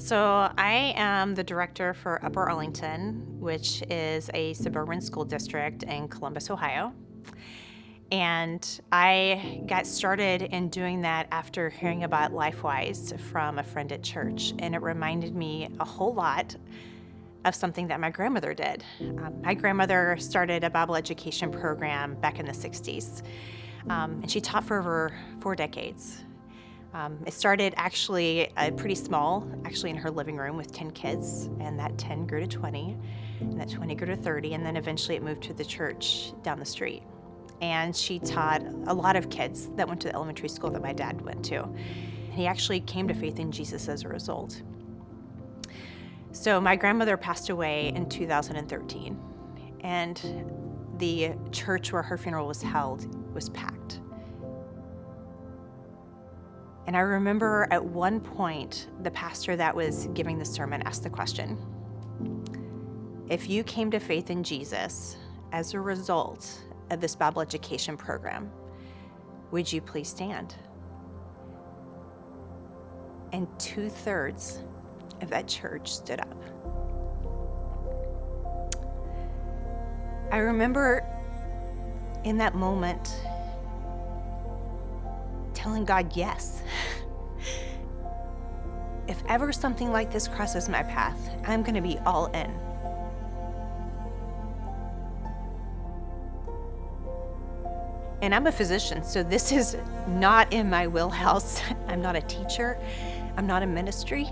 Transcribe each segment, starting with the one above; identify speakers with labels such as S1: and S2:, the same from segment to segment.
S1: So, I am the director for Upper Arlington, which is a suburban school district in Columbus, Ohio. And I got started in doing that after hearing about LifeWise from a friend at church. And it reminded me a whole lot of something that my grandmother did. My grandmother started a Bible education program back in the 60s, and she taught for over 4 decades. It started actually pretty small, actually in her living room with 10 kids, and that 10 grew to 20, and that 20 grew to 30, and then eventually it moved to the church down the street. And she taught a lot of kids that went to the elementary school that my dad went to. And he actually came to faith in Jesus as a result. So my grandmother passed away in 2013, and the church where her funeral was held was packed. And I remember at one point, the pastor that was giving the sermon asked the question, if you came to faith in Jesus as a result of this Bible education program, would you please stand? And 2/3 of that church stood up. I remember in that moment telling God yes. If ever something like this crosses my path, I'm going to be all in. And I'm a physician, so this is not in my wheelhouse. I'm not a teacher. I'm not a ministry.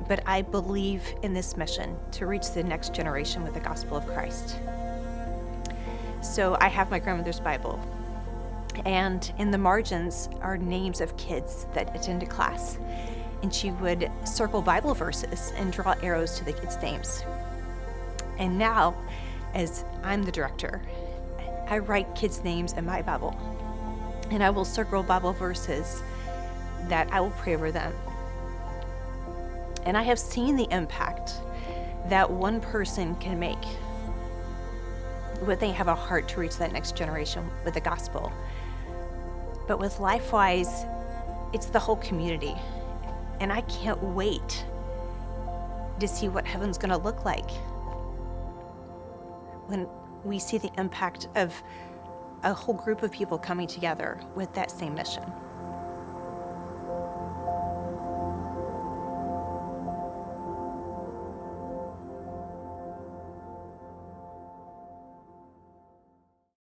S1: But I believe in this mission to reach the next generation with the gospel of Christ. So I have my grandmother's Bible. And in the margins are names of kids that attended class. And she would circle Bible verses and draw arrows to the kids' names. And now, as I'm the director, I write kids' names in my Bible. And I will circle Bible verses that I will pray over them. And I have seen the impact that one person can make when they have a heart to reach that next generation with the gospel. But with LifeWise, it's the whole community. And I can't wait to see what heaven's going to look like when we see the impact of a whole group of people coming together with that same mission.